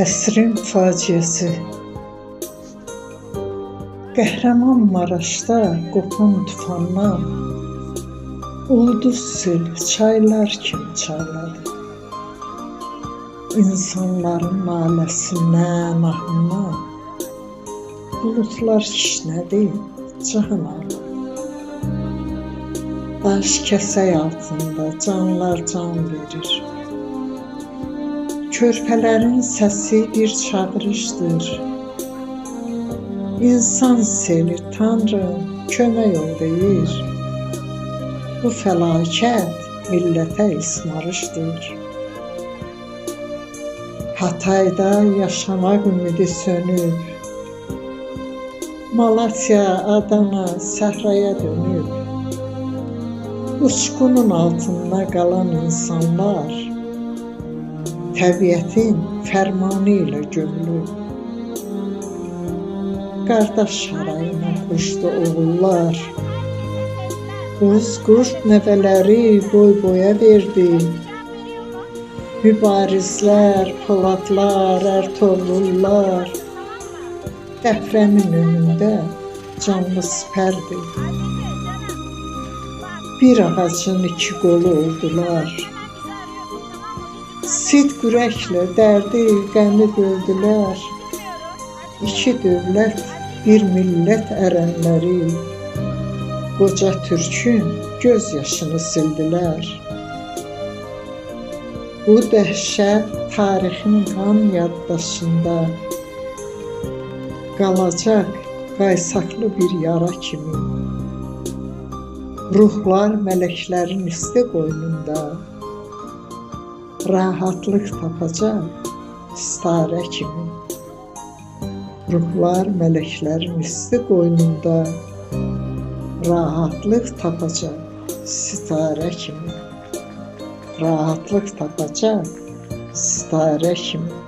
Əsrin faciəsi. Qəhrəmanmaraşda qopan tufandan ulduz sil çaylar kimi çayladı. İnsanların naləsindən, ahından bulutlar kişnədi, cahan ağladı. Daş kəsək altında canlar can verir. Körpələrin səsi bir çağırışdır. İnsan seli Tanrım kömək ol deyir. Bu fəlakət millətə ismarışdır. Hatayda yaşamaq ümidi sönüb. Malatya, Adana səhraya dönüb. Uçqunun altında qalan insanlar təbiətin fərmanı ilə gömülüb. Qardaş sarayına qoşdu oğullar. Qurd nəvələri boy boya verdi. Mübarizlər, Poladlar, Ərtuğrullar dəfrəmin önündə canlı sipərdi. Bir ağacın iki qolu oldular. Sidq ürəklə dərdi, qəmi böldülər. İki dövlət, bir millət ərənləri qoca türkün göz yaşını sildilər. Bu dəhşət tarixin qan yaddaşında qalacaq qaysaqlı bir yara kimi. Ruhlar mələklərin isti qoynunda rahatlıq tapacaq sitarə kimi. Ruhlar mələklərin isti qoynunda rahatlıq tapacaq sitarə kimi. Rahatlıq tapacaq sitarə kimi.